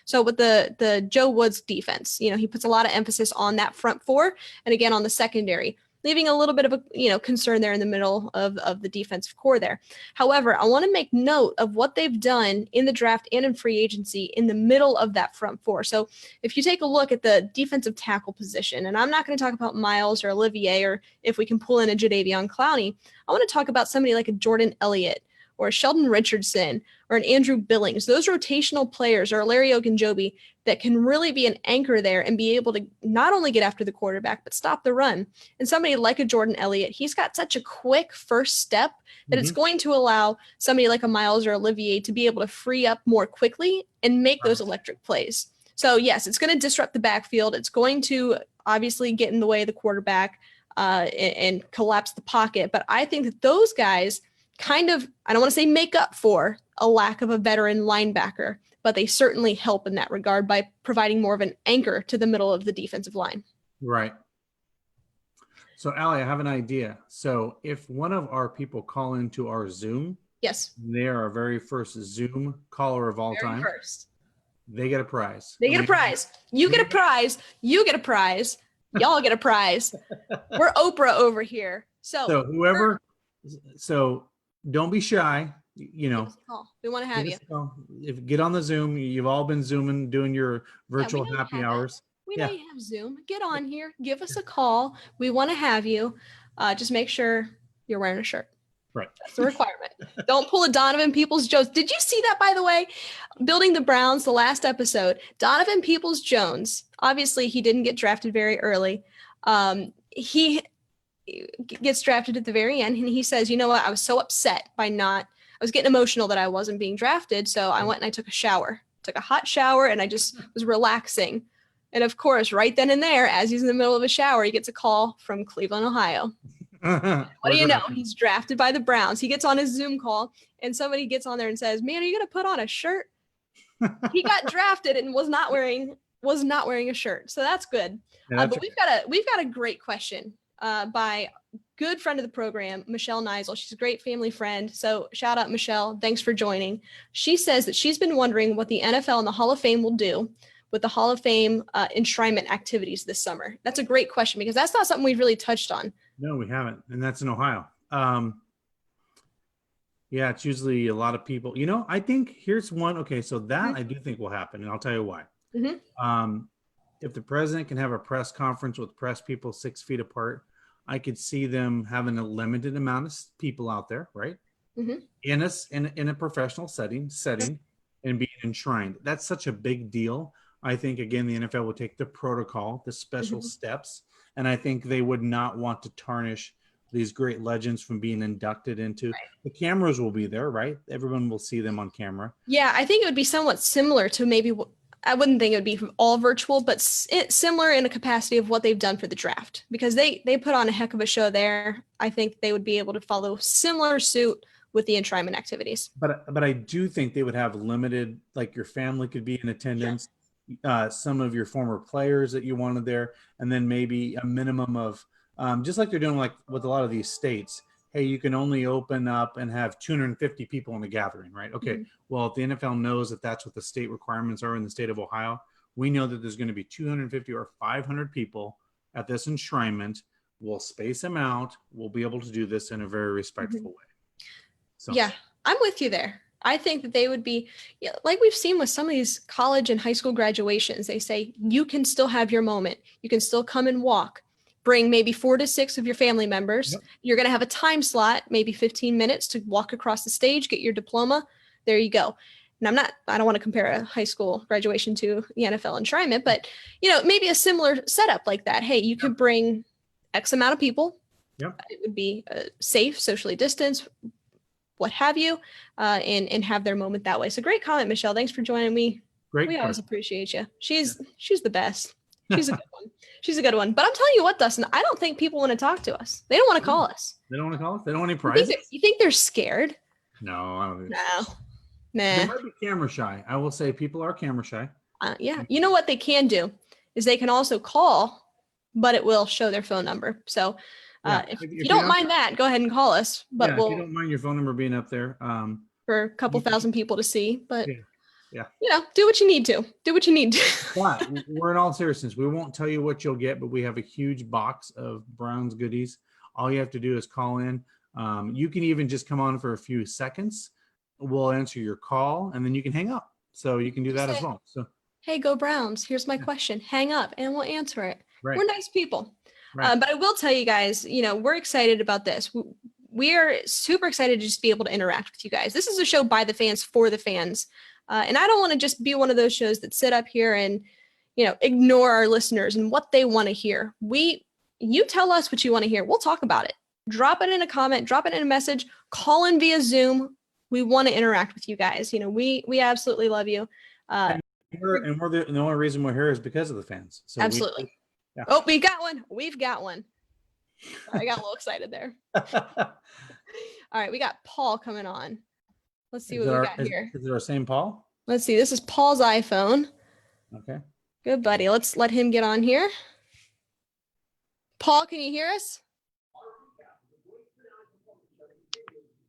so with the Joe Woods defense, he puts a lot of emphasis on that front four and again on the secondary, leaving a little bit of a concern there in the middle of the defensive core there. However, I want to make note of what they've done in the draft and in free agency in the middle of that front four. So if you take a look at the defensive tackle position, and I'm not going to talk about Myles or Olivier, or if we can pull in a Jadeveon Clowney, I want to talk about somebody like a Jordan Elliott or a Sheldon Richardson or an Andrew Billings, those rotational players, or Larry Ogunjobi, that can really be an anchor there and be able to not only get after the quarterback, but stop the run. And somebody like a Jordan Elliott, he's got such a quick first step that it's going to allow somebody like a Myles or Olivier to be able to free up more quickly and make those electric plays. So yes, it's going to disrupt the backfield. It's going to obviously get in the way of the quarterback and collapse the pocket. But I think that those guys kind of, I don't want to say make up for a lack of a veteran linebacker, but they certainly help in that regard by providing more of an anchor to the middle of the defensive line. Right. So, Allie, I have an idea. So if one of our people call into our Zoom, they are our very first Zoom caller of all time. They get a prize. They get a prize. You get a prize. You get a prize. Y'all get a prize. We're Oprah over here. So So whoever, so don't be shy. You give know, us a call. We want to have give you. us a call. If get on the Zoom, you've all been Zooming, doing your Yeah, we virtual know you happy have it. hours. We know Yeah, you have Zoom. Get on here. Give us a call. We want to have you. Just make sure you're wearing a shirt. right. That's the requirement. Don't pull a Donovan Peoples-Jones. Did you see that, by the way? Building the Browns, the last episode. Donovan Peoples-Jones. Obviously, he didn't get drafted very early. He gets drafted at the very end, and he says, "You know what? I was so upset by not. I was getting emotional that I wasn't being drafted, so I went and I took a shower, took a hot shower, and I just was relaxing." And of course, right then and there, as he's in the middle of a shower, he gets a call from Cleveland, Ohio. What do you know? He's drafted by the Browns. He gets on his Zoom call, and somebody gets on there and says, "Man, are you going to put on a shirt?" He got drafted and was not wearing a shirt, so that's good. Yeah, But we've got a great question by good friend of the program, Michelle Neisel. She's a great family friend. So shout out, Michelle. Thanks for joining. She says that she's been wondering what the NFL and the Hall of Fame will do with the Hall of Fame enshrinement activities this summer. That's a great question because that's not something we've really touched on. No, we haven't, and that's in Ohio. Yeah, it's usually a lot of people. You know, I think here's one. Okay, so that I do think will happen, and I'll tell you why. If the president can have a press conference with press people 6 feet apart, I could see them having a limited amount of people out there, right? In a professional setting, and being enshrined. That's such a big deal. I think again the NFL will take the protocol, the special steps, and I think they would not want to tarnish these great legends from being inducted into. The cameras will be there, right? Everyone will see them on camera. Yeah, I think it would be somewhat similar to maybe. I wouldn't think it would be all virtual, but similar in a capacity of what they've done for the draft because they put on a heck of a show there. I think they would be able to follow similar suit with the enshrinement activities. But I do think they would have limited, like your family could be in attendance, some of your former players that you wanted there, and then maybe a minimum of just like they're doing like with a lot of these states. Hey, you can only open up and have 250 people in a gathering, right? Okay. Well, if the NFL knows that that's what the state requirements are in the state of Ohio, we know that there's going to be 250 or 500 people at this enshrinement. We'll space them out. We'll be able to do this in a very respectful way. So. Yeah, I'm with you there. I think that they would be, like we've seen with some of these college and high school graduations, they say you can still have your moment. You can still come and walk. Bring maybe 4 to 6 of your family members. You're going to have a time slot, maybe 15 minutes to walk across the stage, get your diploma. There you go. And I don't want to compare a high school graduation to the NFL enshrinement, but maybe a similar setup like that. Hey, you could bring X amount of people. It would be safe, socially distanced, what have you, and have their moment that way. So great comment, Michelle. Thanks for joining me. We always appreciate you. She's the best. She's a good one. She's a good one. But I'm telling you what, Dustin, I don't think people want to talk to us. They don't want to call us. They don't want to call us? They don't want any prizes? You think they're scared? No, I don't think so. Nah. They might be camera shy. I will say people are camera shy. Yeah. You know what they can do is they can also call, but it will show their phone number. So if you don't mind that, go ahead and call us. But if you don't mind your phone number being up there. For a couple thousand people to see. But yeah. Do what you need to. Do what you need to. But we're in all seriousness. We won't tell you what you'll get, but we have a huge box of Browns goodies. All you have to do is call in. You can even just come on for a few seconds. We'll answer your call, and then you can hang up. So you can do that as well. So, hey, go Browns. Here's my question. Hang up, and we'll answer it. Right. We're nice people. Right. But I will tell you guys, we're excited about this. We are super excited to just be able to interact with you guys. This is a show by the fans for the fans. And I don't want to just be one of those shows that sit up here and, ignore our listeners and what they want to hear. You tell us what you want to hear. We'll talk about it. Drop it in a comment, drop it in a message, call in via Zoom. We want to interact with you guys. We absolutely love you. And we're the only reason we're here is because of the fans. So absolutely. Oh, we've got one. We've got one. I got a little excited there. All right. We got Paul coming on. Let's see what we got here. Is it our same Paul? Let's see. This is Paul's iPhone. Okay. Good buddy. Let's let him get on here. Paul, can you hear us?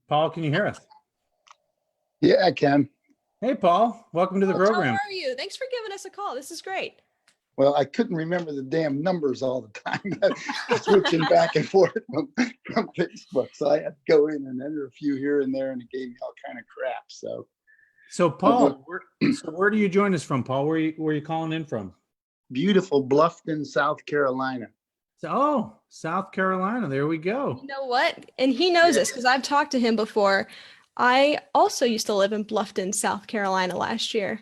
Paul, can you hear us? Yeah, I can. Hey, Paul. Welcome to the program. How are you? Thanks for giving us a call. This is great. Well, I couldn't remember the damn numbers all the time, switching back and forth from Facebook. So I had to go in and enter a few here and there, and it gave me all kind of crap. So Paul, where do you join us from, Paul? Where are you calling in from? Beautiful Bluffton, South Carolina. South Carolina. There we go. You know what? And he knows this because I've talked to him before. I also used to live in Bluffton, South Carolina last year.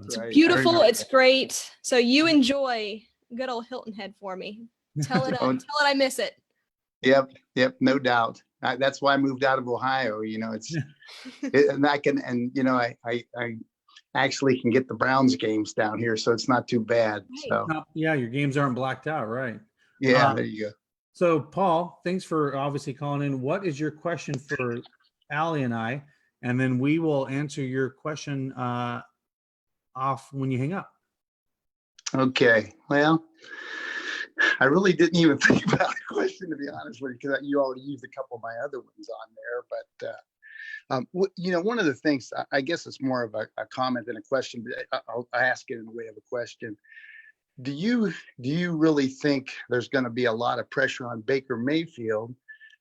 It's beautiful. It's great. So you enjoy good old Hilton Head for me. Tell it I miss it. Yep. No doubt. That's why I moved out of Ohio. And I can, and I actually can get the Browns games down here, so it's not too bad. So yeah, your games aren't blacked out, right? Yeah, there you go. So Paul, thanks for obviously calling in. What is your question for Allie and I? And then we will answer your question off when you hang up. Okay. Well, I really didn't even think about the question, to be honest with you, because you already used a couple of my other ones on there. But one of the things, I guess it's more of a comment than a question, but I'll ask it in the way of a question. Do you really think there's going to be a lot of pressure on Baker Mayfield,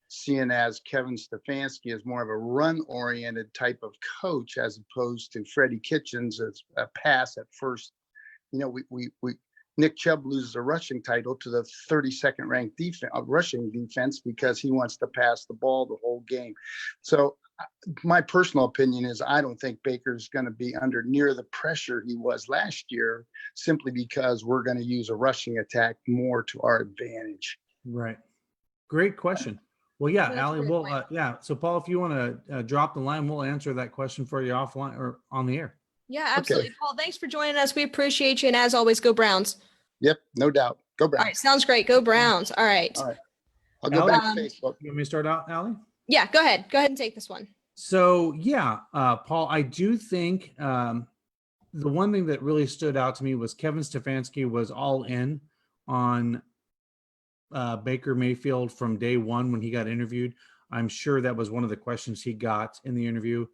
seeing as Kevin Stefanski is more of a run-oriented type of coach as opposed to Freddie Kitchens as a pass at first? Nick Chubb loses a rushing title to the 32nd ranked rushing defense because he wants to pass the ball the whole game. So my personal opinion is I don't think Baker's going to be under near the pressure he was last year, simply because we're going to use a rushing attack more to our advantage. Right. Great question. Well, yeah, Allie, so Paul, if you want to drop the line, we'll answer that question for you offline or on the air. Yeah, absolutely. Okay. Paul, thanks for joining us. We appreciate you. And as always, go Browns. Yep, no doubt. Go Browns. All right, sounds great. Go Browns. All right. I'll go back to Facebook. You want me to start out, Allie? Yeah, go ahead. Go ahead and take this one. So, yeah, Paul, I do think the one thing that really stood out to me was Kevin Stefanski was all in on Baker Mayfield from day one when he got interviewed. I'm sure that was one of the questions he got in the interview.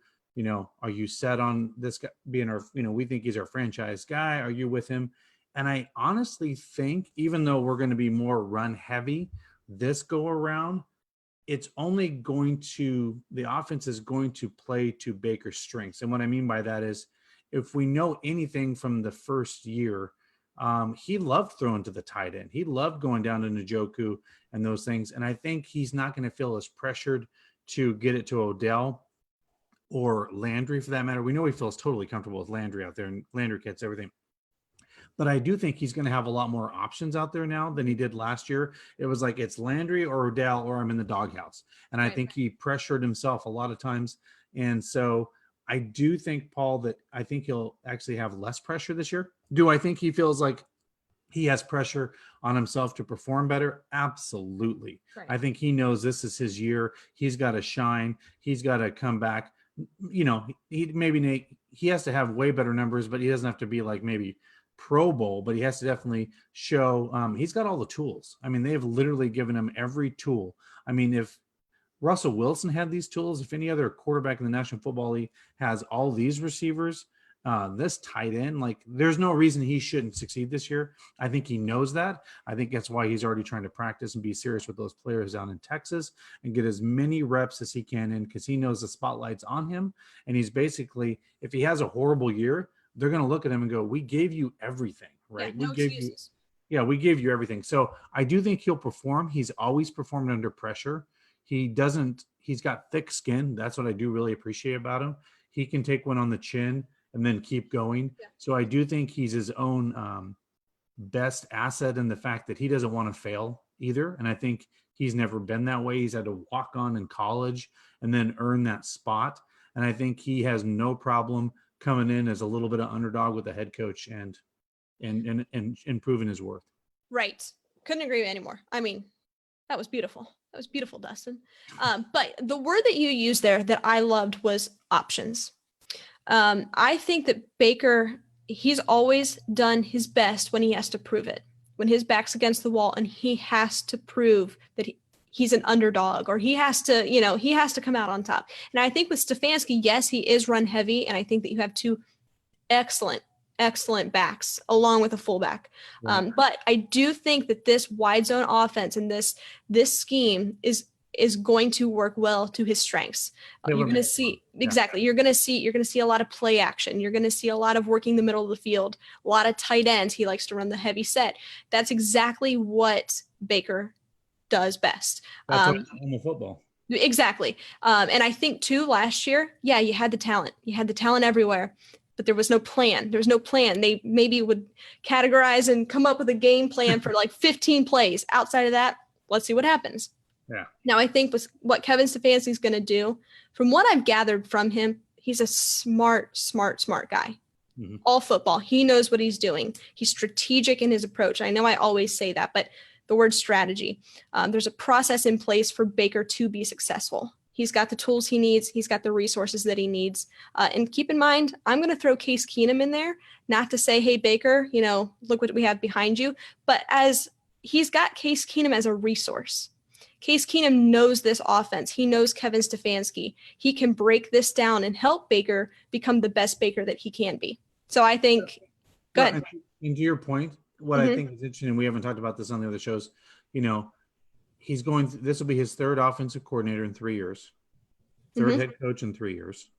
Are you set on this guy being our, we think he's our franchise guy. Are you with him? And I honestly think, even though we're going to be more run heavy this go around, it's only the offense is going to play to Baker's strengths. And what I mean by that is, if we know anything from the first year, he loved throwing to the tight end. He loved going down to Njoku and those things. And I think he's not going to feel as pressured to get it to Odell or Landry, for that matter. We know he feels totally comfortable with Landry out there, and Landry gets everything. But I do think he's going to have a lot more options out there now than he did last year. It was like, it's Landry or Odell or I'm in the doghouse. And I think he pressured himself a lot of times. And so I do think, Paul, that I think he'll actually have less pressure this year. Do I think he feels like he has pressure on himself to perform better? Absolutely. Right. I think he knows this is his year. He's got to shine. He's got to come back. He has to have way better numbers, but he doesn't have to be like maybe Pro Bowl, but he has to definitely show he's got all the tools. I mean, they've literally given him every tool. I mean, if Russell Wilson had these tools, if any other quarterback in the National Football League has all these receivers, this tight end, like, there's no reason he shouldn't succeed this year. I think he knows that. I think that's why he's already trying to practice and be serious with those players down in Texas and get as many reps as he can in, because he knows the spotlight's on him. And he's basically, if he has a horrible year, they're going to look at him and go, we gave you everything, right? Yeah, we gave you everything. So I do think he'll perform. He's always performed under pressure. He's got thick skin. That's what I do really appreciate about him. He can take one on the chin and then keep going. Yeah. So I do think he's his own best asset in the fact that he doesn't want to fail either. And I think he's never been that way. He's had to walk on in college and then earn that spot. And I think he has no problem coming in as a little bit of underdog with the head coach and proving his worth. Right. Couldn't agree anymore. I mean, that was beautiful. That was beautiful, Dustin. But the word that you used there that I loved was options. I think that Baker, he's always done his best when he has to prove it, when his back's against the wall and he has to prove that he's an underdog, or he has to come out on top. And I think with Stefanski, yes, he is run heavy. And I think that you have two excellent excellent backs along with a fullback. Right. But I do think that this wide zone offense and this scheme is going to work well to his strengths. You're going to see exactly. You're going to see a lot of play action. You're going to see a lot of working the middle of the field, a lot of tight ends. He likes to run the heavy set. That's exactly what Baker does best. That's home of football. Exactly. And I think too, last year, yeah, you had the talent. You had the talent everywhere, but there was no plan. There was no plan. They maybe would categorize and come up with a game plan for like 15 plays. Outside of that, let's see what happens. Yeah. Now, I think with what Kevin Stefanski is going to do, from what I've gathered from him, he's a smart guy. Mm-hmm. All football. He knows what he's doing. He's strategic in his approach. I know I always say that, but the word strategy. There's a process in place for Baker to be successful. He's got the tools he needs. He's got the resources that he needs. And keep in mind, I'm going to throw Case Keenum in there, not to say, hey, Baker, look what we have behind you, but as he's got Case Keenum as a resource. Case Keenum knows this offense. He knows Kevin Stefanski. He can break this down and help Baker become the best Baker that he can be. So I think, go ahead. And to your point, what I think is interesting, and we haven't talked about this on the other shows, he's this will be his third offensive coordinator in 3 years, third head coach in 3 years.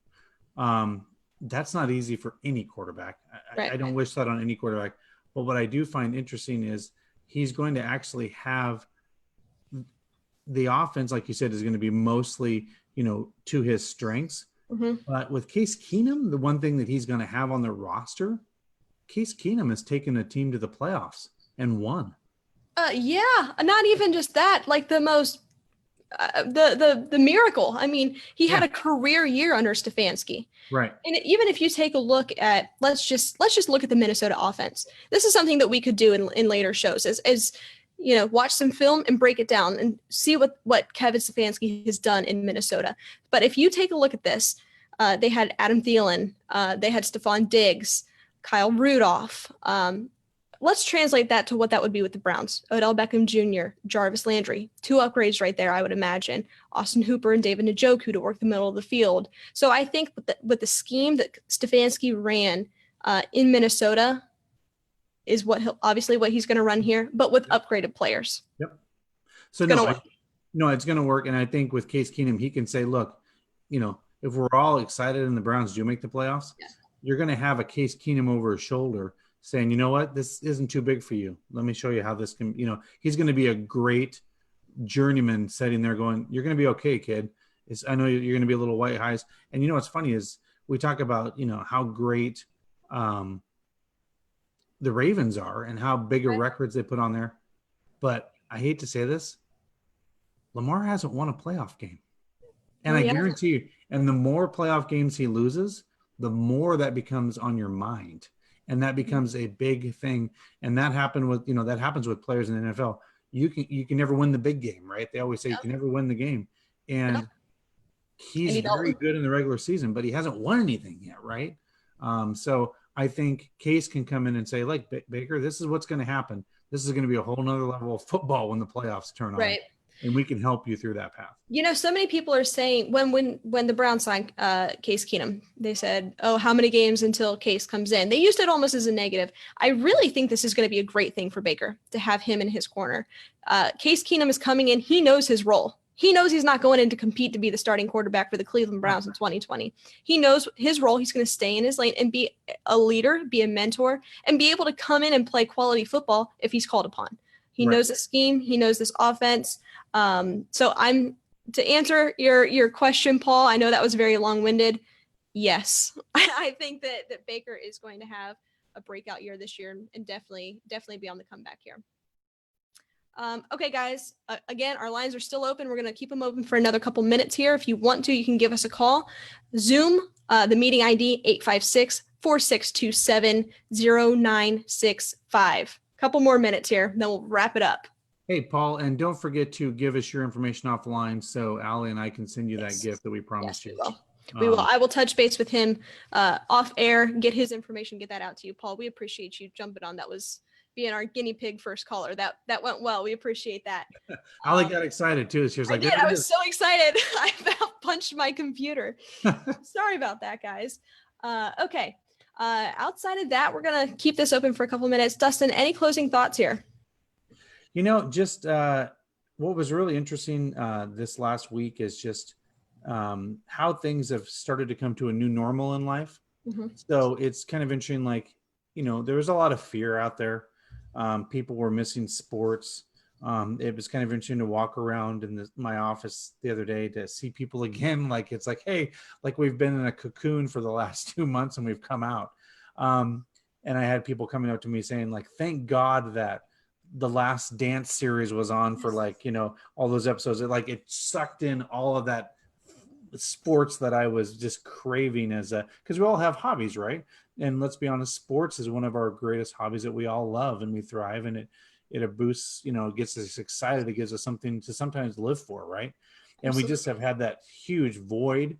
That's not easy for any quarterback. I don't wish that on any quarterback. But what I do find interesting is he's going to actually have the offense, like you said, is going to be mostly, to his strengths. Mm-hmm. But with Case Keenum, the one thing that he's going to have on their roster, Case Keenum has taken a team to the playoffs and won. Yeah, not even just that. Like the most, the miracle. I mean, he had a career year under Stefanski. Right. And even if you take a look at, let's just look at the Minnesota offense. This is something that we could do in later shows. As watch some film and break it down and see what Kevin Stefanski has done in Minnesota. But if you take a look at this, they had Adam Thielen, they had Stephon Diggs, Kyle Rudolph. Let's translate that to what that would be with the Browns. Odell Beckham Jr., Jarvis Landry, 2 upgrades right there, I would imagine. Austin Hooper and David Njoku to work the middle of the field. So I think with the scheme that Stefanski ran in Minnesota is what he's going to run here, but with upgraded players. Yep. So it's going to work. And I think with Case Keenum, he can say, look, if we're all excited and the Browns do make the playoffs, you're going to have a Case Keenum over his shoulder saying, you know what, this isn't too big for you. Let me show you how this can, he's going to be a great journeyman sitting there going, you're going to be okay, kid. I know you're going to be a little white highs. And what's funny is we talk about, how great the Ravens are and how big of records they put on there. But I hate to say this, Lamar hasn't won a playoff game. And I guarantee you, and the more playoff games he loses, the more that becomes on your mind. And that becomes a big thing. And that happened with, that happens with players in the NFL. You can never win the big game, right? They always say you can never win the game. And he's very good in the regular season, but he hasn't won anything yet, right? So I think Case can come in and say, like, Baker, this is what's going to happen. This is going to be a whole nother level of football when the playoffs turn on. Right. And we can help you through that path. So many people are saying when the Browns signed Case Keenum, they said, oh, how many games until Case comes in? They used it almost as a negative. I really think this is going to be a great thing for Baker to have him in his corner. Case Keenum is coming in. He knows his role. He knows he's not going in to compete to be the starting quarterback for the Cleveland Browns in 2020. He knows his role. He's going to stay in his lane and be a leader, be a mentor, and be able to come in and play quality football if he's called upon. He knows the scheme. He knows this offense. So to answer your question, Paul, I know that was very long-winded. Yes, I think that Baker is going to have a breakout year this year and definitely be on the comeback here. Okay, guys, again, our lines are still open. We're going to keep them open for another couple minutes here. If you want to, you can give us a call. Zoom, the meeting ID 856-4627-0965. Couple more minutes here, then we'll wrap it up. Hey, Paul, and don't forget to give us your information offline so Allie and I can send you that gift that we promised you. We will. I will touch base with him off air, get his information, get that out to you, Paul. We appreciate you jumping on. That was being our guinea pig first caller. That went well. We appreciate that. Allie got excited too. She was like, I was so excited. I about punched my computer. Sorry about that, guys. Okay. Outside of that, we're going to keep this open for a couple minutes. Dustin, any closing thoughts here? Just what was really interesting this last week is just how things have started to come to a new normal in life. Mm-hmm. So it's kind of interesting, like, there was a lot of fear out there. People were missing sports. It was kind of interesting to walk around in my office the other day to see people again. Like, it's like, hey, like we've been in a cocoon for the last 2 months and we've come out. And I had people coming up to me saying, like, thank God that the Last Dance series was on for, like, all those episodes. It sucked in all of that sports that I was just craving because we all have hobbies, right? And let's be honest, sports is one of our greatest hobbies that we all love and we thrive in it. It boosts, it gets us excited. It gives us something to sometimes live for, right? And Absolutely. we just have had that huge void,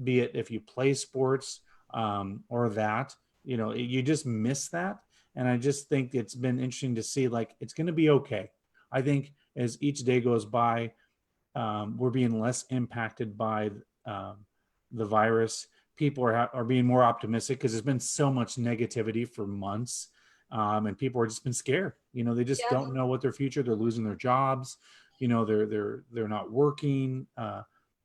be it if you play sports or that, you just miss that. And I just think it's been interesting to see, like, it's going to be okay. I think as each day goes by, we're being less impacted by the virus. People are being more optimistic because there's been so much negativity for months. And people are just been scared. They just don't know what their future. They're losing their jobs. They're not working.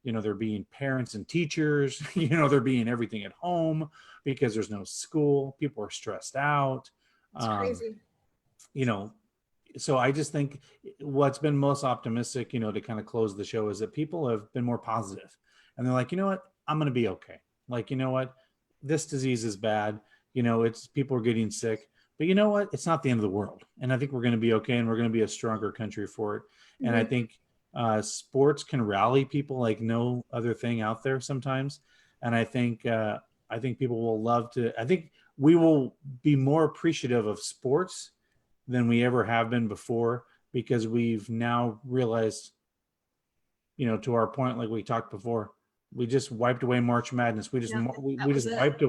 They're being parents and teachers. They're being everything at home because there's no school. People are stressed out. It's crazy. So I just think what's been most optimistic, to kind of close the show, is that people have been more positive, and they're like, you know what, I'm going to be okay. Like, you know what, this disease is bad. It's people are getting sick. But you know what? It's not the end of the world. And I think we're going to be okay. And we're going to be a stronger country for it. Mm-hmm. And I think sports can rally people like no other thing out there sometimes. And I think people will love to, I think we will be more appreciative of sports than we ever have been before, because we've now realized, to our point, like we talked before, we just wiped away March Madness. We just wiped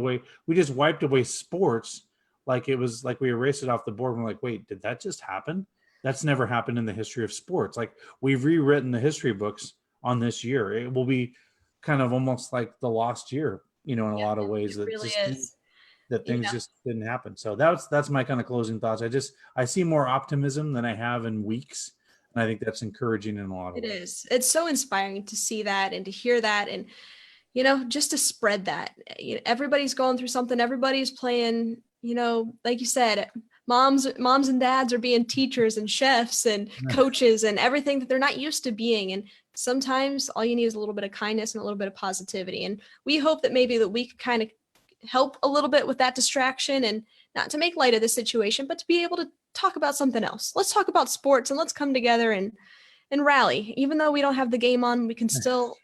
away sports. Like it was like we erased it off the board. We're like, wait, did that just happen? That's never happened in the history of sports. Like, we've rewritten the history books on this year. It will be kind of almost like the lost year, in a lot of ways. It really is. Things just didn't happen. So that's my kind of closing thoughts. I see more optimism than I have in weeks. And I think that's encouraging in a lot of ways. It is. It's so inspiring to see that and to hear that, and just to spread that. Everybody's going through something. Everybody's playing, like you said, moms and dads are being teachers and chefs and coaches and everything that they're not used to being. And sometimes all you need is a little bit of kindness and a little bit of positivity. And we hope that maybe that we could kind of help a little bit with that distraction, and not to make light of the situation, but to be able to talk about something else. Let's talk about sports, and let's come together and rally. Even though we don't have the game on, we can still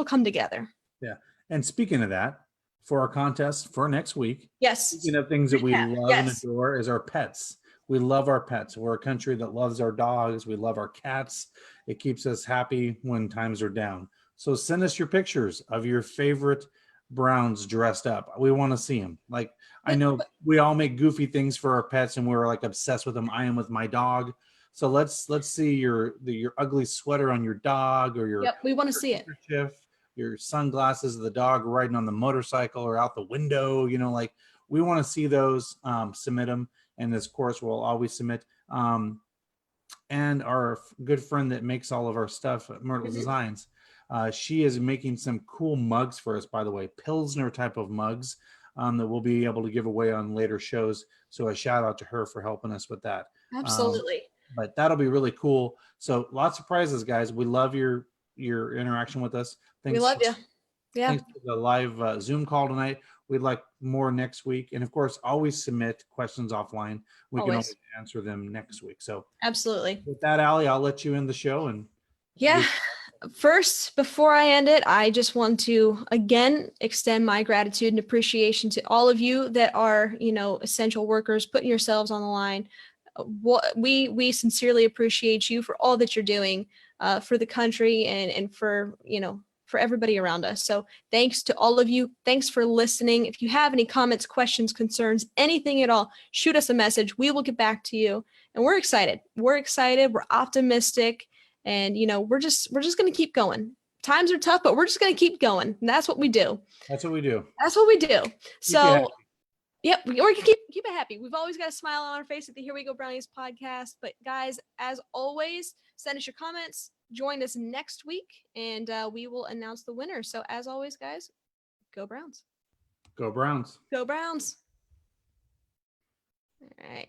come together. Yeah. And speaking of that, for our contest for next week, yes, speaking of things that we love and adore, is our pets. We love our pets. We're a country that loves our dogs. We love our cats. It keeps us happy when times are down. So send us your pictures of your favorite Browns dressed up. We want to see them. Like, I know we all make goofy things for our pets and we're like obsessed with them. I am with my dog. So let's see your ugly sweater on your dog, or your we want to see it. Your sunglasses of the dog riding on the motorcycle or out the window. Like, we want to see those. Submit them, and of course we'll always submit. And our good friend that makes all of our stuff, Myrtle Designs, she is making some cool mugs for us, by the way, Pilsner type of mugs that we'll be able to give away on later shows. So a shout out to her for helping us with that. Absolutely. But that'll be really cool. So lots of prizes, guys. We love your interaction with us. We love you. Yeah. Thanks for the live Zoom call tonight. We'd like more next week. And of course, always submit questions offline. We can always answer them next week. So absolutely. With that, Allie, I'll let you end the show. And first, before I end it, I just want to again extend my gratitude and appreciation to all of you that are, essential workers, putting yourselves on the line. We sincerely appreciate you for all that you're doing for the country and for, for everybody around us. So thanks to all of you. Thanks for listening. If you have any comments, questions, concerns, anything at all, shoot us a message. We will get back to you. And we're excited. We're optimistic. And, we're just going to keep going. Times are tough, but we're just going to keep going. And that's what we do. That's what we do. So Yep, we can keep it happy. We've always got a smile on our face at the Here We Go Brownies podcast. But guys, as always, send us your comments. Join us next week, and we will announce the winner. So as always, guys, go Browns. Go Browns. Go Browns. All right.